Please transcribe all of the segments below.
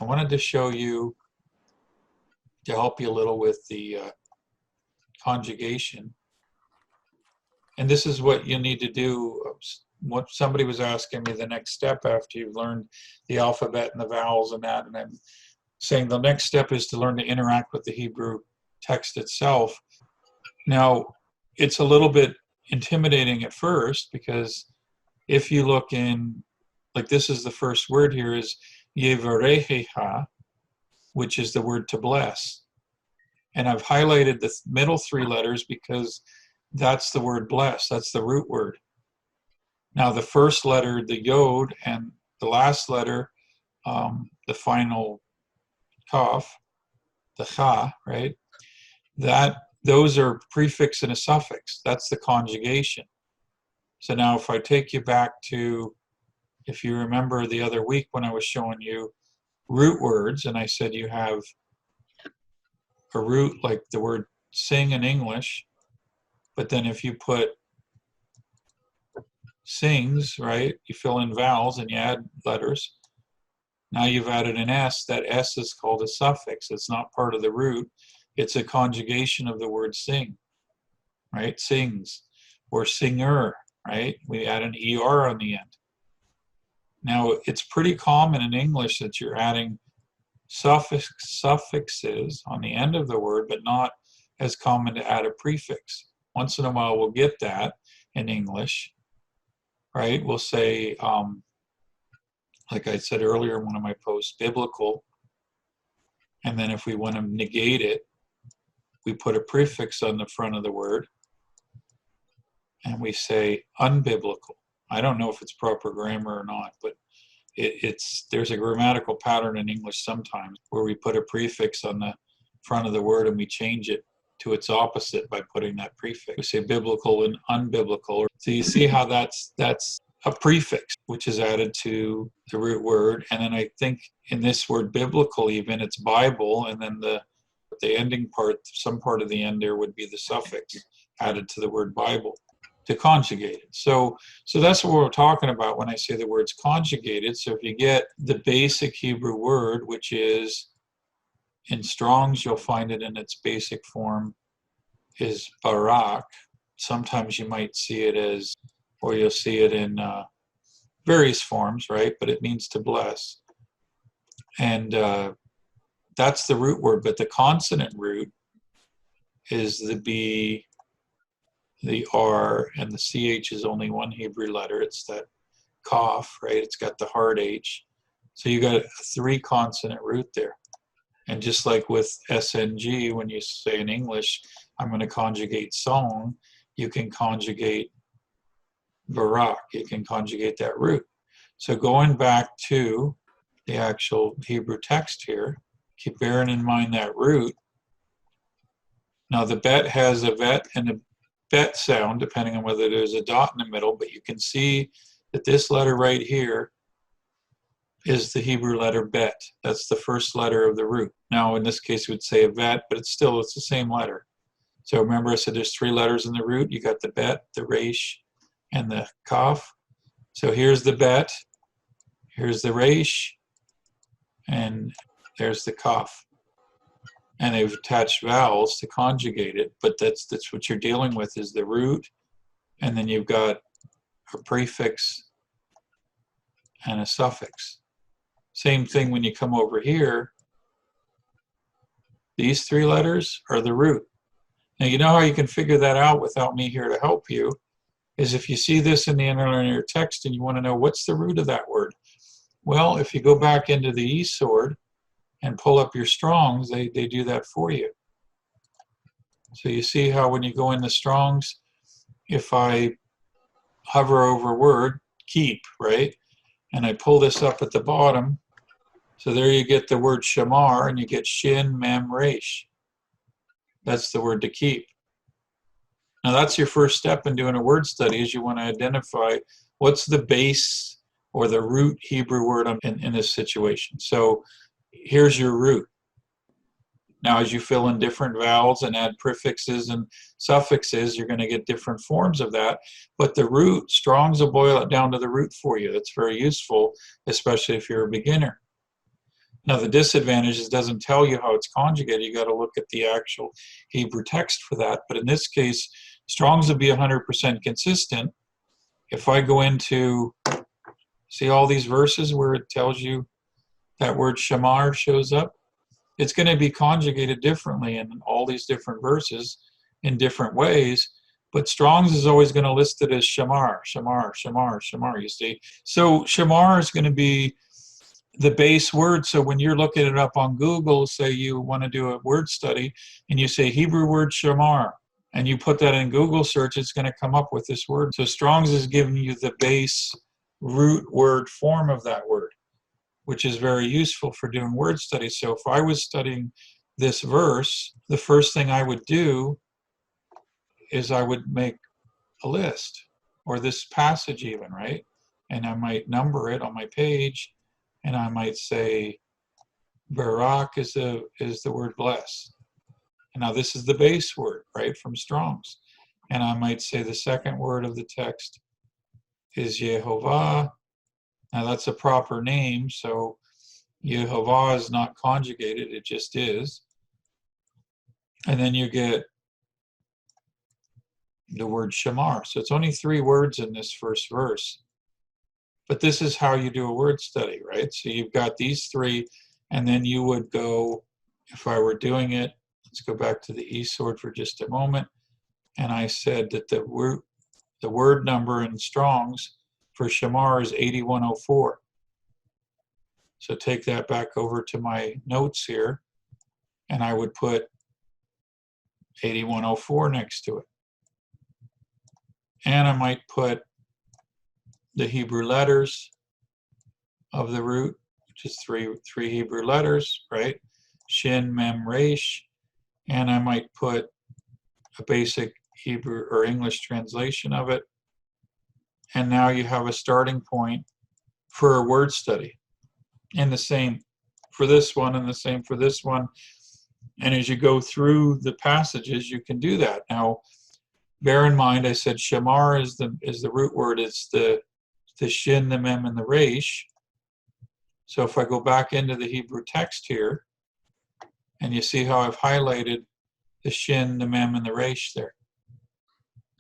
I wanted to show you, to help you a little with the conjugation. And this is what you need to do. What somebody was asking me, the next step after you've learned the alphabet and the vowels and that, and I'm saying the next step is to learn to interact with the Hebrew text itself. Now, it's a little bit intimidating at first, because if you look in, like this is the first word here is Yevareheha, which is the word to bless. And I've highlighted the middle three letters because that's the word bless. That's the root word. Now the first letter, the yod, and the last letter, the final kaf, the cha, right? Those are prefix and a suffix. That's the conjugation. So now if I take you back to, if you remember the other week when I was showing you root words, and I said you have a root like the word sing in English, but then if you put sings, right, you fill in vowels and you add letters. Now you've added an S. That S is called a suffix. It's not part of the root. It's a conjugation of the word sing, right? Sings, or singer, right? We add an ER on the end. Now, it's pretty common in English that you're adding suffixes on the end of the word, but not as common to add a prefix. Once in a while, we'll get that in English, right? We'll say, like I said earlier in one of my posts, biblical. And then if we want to negate it, we put a prefix on the front of the word and we say unbiblical. I don't know if it's proper grammar or not, but there's a grammatical pattern in English sometimes where we put a prefix on the front of the word and we change it to its opposite by putting that prefix. We say biblical and unbiblical. So you see how that's a prefix which is added to the root word. And then I think in this word biblical even, it's Bible, and then the ending part, some part of the end there would be the suffix added to the word Bible to conjugate it. So that's what we're talking about when I say the word's conjugated. So if you get the basic Hebrew word, which is in Strong's, you'll find it in its basic form is barak. Sometimes you might see it as, or you'll see it in various forms, right? But it means to bless. And that's the root word, but the consonant root is the B, the R, and the CH is only one Hebrew letter. It's that kaf, right? It's got the hard H. So you got a 3 consonant root there. And just like with SNG, when you say in English, I'm going to conjugate song, you can conjugate barak. You can conjugate that root. So going back to the actual Hebrew text here, keep bearing in mind that root. Now the bet has a vet and a bet sound, depending on whether there's a dot in the middle, but you can see that this letter right here is the Hebrew letter bet. That's the first letter of the root. Now in this case we would say a vet, but it's the same letter. So remember I said there's 3 letters in the root. You got the bet, the resh, and the kaf. So here's the bet, here's the resh, and there's the kaf. And they've attached vowels to conjugate it, but that's what you're dealing with is the root, and then you've got a prefix and a suffix. Same thing when you come over here. These 3 letters are the root. Now you know how you can figure that out without me here to help you, is if you see this in the interlinear text and you want to know what's the root of that word. Well, if you go back into the E-sword and pull up your Strong's, they do that for you. So you see how when you go in the Strong's, if I hover over a word, keep, right? And I pull this up at the bottom, so there you get the word shamar, and you get shin, mem, resh. That's the word to keep. Now that's your first step in doing a word study, is you want to identify what's the base or the root Hebrew word in this situation. So here's your root. Now as you fill in different vowels and add prefixes and suffixes, you're going to get different forms of that. But the root, Strong's will boil it down to the root for you. That's very useful, especially if you're a beginner. Now the disadvantage is it doesn't tell you how it's conjugated. You got to look at the actual Hebrew text for that. But in this case, Strong's would be 100% consistent. If I go into, see all these verses where it tells you that word shamar shows up, it's going to be conjugated differently in all these different verses in different ways. But Strong's is always going to list it as shamar, shamar, shamar, shamar, you see. So shamar is going to be the base word. So when you're looking it up on Google, say you want to do a word study and you say Hebrew word shamar, and you put that in Google search, it's going to come up with this word. So Strong's is giving you the base root word form of that word, which is very useful for doing word studies. So if I was studying this verse, the first thing I would do is I would make a list, or this passage even, right? And I might number it on my page, and I might say Barak is the word bless. And now this is the base word, right, from Strong's. And I might say the second word of the text is Yehovah. Now that's a proper name, so Yehovah is not conjugated, it just is. And then you get the word shamar. So it's only 3 words in this first verse. But this is how you do a word study, right? So you've got these 3, and then you would go, if I were doing it, let's go back to the eSword for just a moment. And I said that the word number in Strong's for shamar is 8104. So take that back over to my notes here, and I would put 8104 next to it. And I might put the Hebrew letters of the root, which is three Hebrew letters, right? Shin, Mem, Resh. And I might put a basic Hebrew or English translation of it. And now you have a starting point for a word study. And the same for this one, and the same for this one. And as you go through the passages, you can do that. Now, bear in mind, I said shamar is the root word. It's the shin, the mem, and the resh. So if I go back into the Hebrew text here, and you see how I've highlighted the shin, the mem, and the resh there.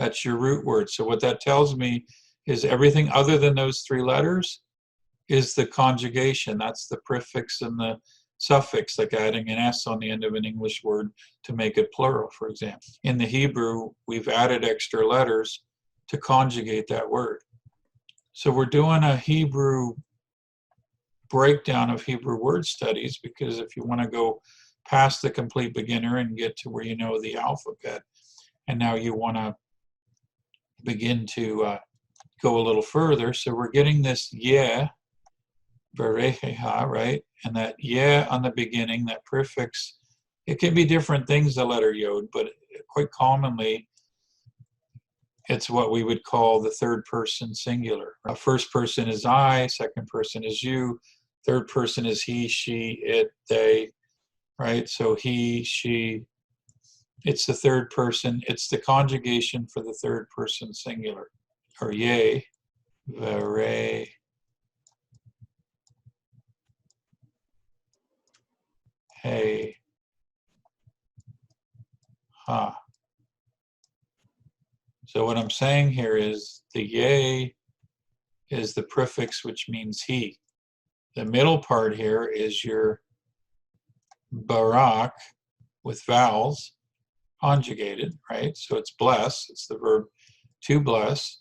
That's your root word. So what that tells me is everything other than those 3 letters is the conjugation. That's the prefix and the suffix, like adding an S on the end of an English word to make it plural, for example. In the Hebrew, we've added extra letters to conjugate that word. So we're doing a Hebrew breakdown of Hebrew word studies, because if you want to go past the complete beginner and get to where you know the alphabet, and now you want to begin to go a little further. So we're getting this yeah, Berecheha, right? And that yeah on the beginning, that prefix, it can be different things, the letter yod, but quite commonly it's what we would call the third person singular. First person is I, second person is you, third person is he, she, it, they, right? So he, she, it's the third person, it's the conjugation for the third person singular, or yea, vere, hey, ha. So what I'm saying here is the yea is the prefix which means he. The middle part here is your barak with vowels conjugated, right? So it's bless, it's the verb to bless.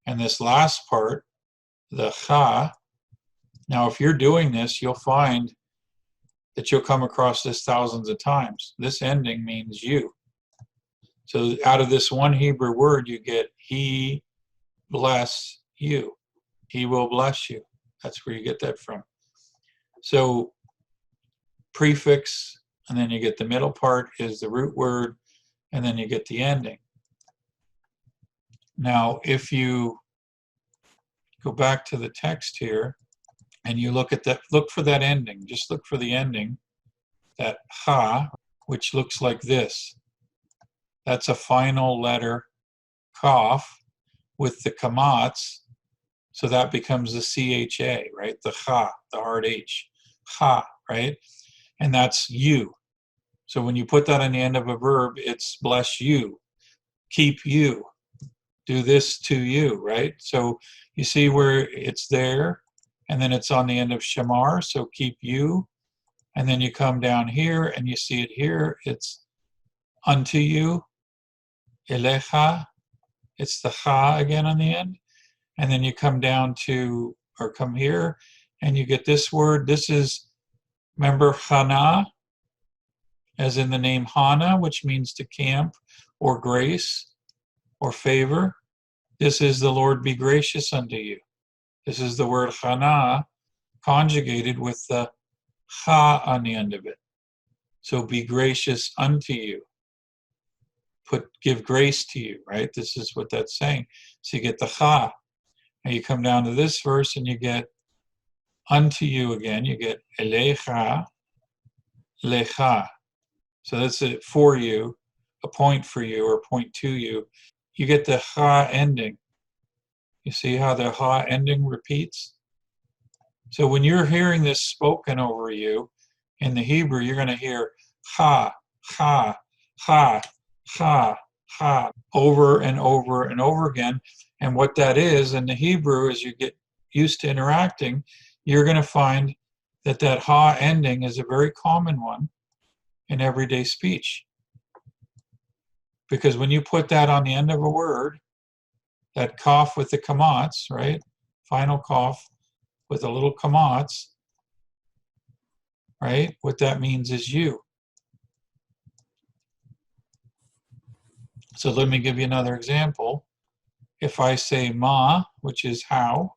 And this last part, the cha, now if you're doing this, you'll find that you'll come across this thousands of times. This ending means you. So out of this one Hebrew word, you get he bless you. He will bless you. That's where you get that from. So prefix, and then you get the middle part is the root word, and then you get the ending. Now, if you go back to the text here, and you look at that, look for that ending. Just look for the ending, that ha, which looks like this. That's a final letter, kaf, with the kamats, so that becomes the CHA, right? The cha, the hard H, ha, right? And that's you. So when you put that on the end of a verb, it's bless you, keep you, do this to you, right? So you see where it's there, and then it's on the end of shamar, so keep you. And then you come down here and you see it here, it's unto you, elecha, it's the cha again on the end. And then you come down to, or come here, and you get this word. This is, remember, chana, as in the name Hana, which means to camp, or grace, or favor. This is the Lord be gracious unto you. This is the word chana conjugated with the cha on the end of it. So be gracious unto you. Give grace to you, right? This is what that's saying. So you get the cha. And you come down to this verse and you get unto you again. You get elecha, lecha. So that's it for you, a point for you, or a point to you. You get the cha ending. You see how the cha ending repeats? So when you're hearing this spoken over you in the Hebrew, you're going to hear cha, cha, cha, cha, cha over and over and over again. And what that is in the Hebrew, as you get used to interacting, you're going to find that that ha ending is a very common one in everyday speech. Because when you put that on the end of a word, that cough with the kamatz, right? Final cough with a little kamatz, right? What that means is you. So let me give you another example. If I say ma, which is how,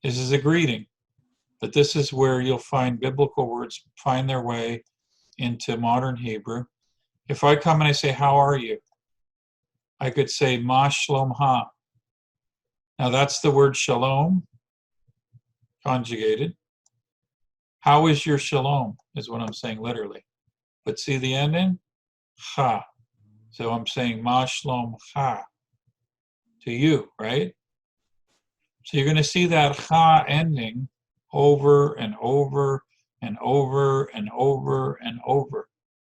this is a greeting. But this is where you'll find biblical words find their way into modern Hebrew. If I come and I say, how are you? I could say, ma shlom ha. Now that's the word shalom, conjugated. How is your shalom, is what I'm saying literally. But see the ending? Ha. So I'm saying, ma shlom ha, to you, right? So you're going to see that ha ending over and over and over and over and over.